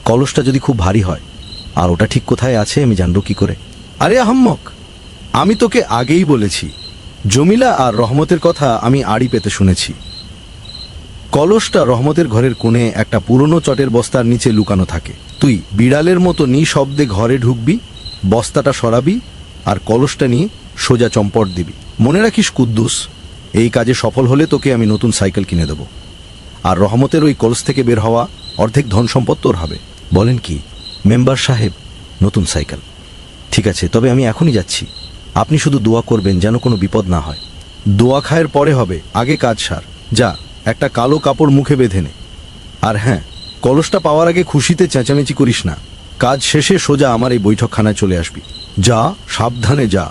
কলসটা যদি খুব ভারী হয়, আর ওটা ঠিক কোথায় আছে আমি জানবো কি করে? আরে আহাম্মক, আমি তোকে আগেই বলেছি, জমিলা আর রহমতের কথা আমি আড়ি পেতে শুনেছি। কলসটা রহমতের ঘরের কোণে একটা পুরনো চটের বস্তার নিচে লুকানো থাকে। তুই বিড়ালের মতো নিঃশব্দে ঘরে ঢুকবি, বস্তাটা সরাবি, আর কলসটা নিয়ে সোজা চম্পট দিবি। মনে রাখিস কুদ্দুস, এই কাজে সফল হলে তোকে আমি নতুন সাইকেল কিনে দেব, আর রহমতের ওই কলস থেকে বের হওয়া অর্ধেক ধন সম্পদ তোর হবে। বলেন কি মেম্বার সাহেব, নতুন সাইকেল? ঠিক আছে, তবে আমি এখনই যাচ্ছি। আপনি শুধু দোয়া করবেন যেন কোনো বিপদ না হয়। দোয়া খায়ের পরে হবে, আগে কাজ সার। যা, একটা কালো কাপড় মুখে বেঁধে নে। আর হ্যাঁ, কলসটা পাওয়ার আগে খুশিতে চেঁচামেচি করিস না। কাজ শেষে সোজা আমার এই বৈঠকখানায় চলে আসবি। যা, সাবধানে যা।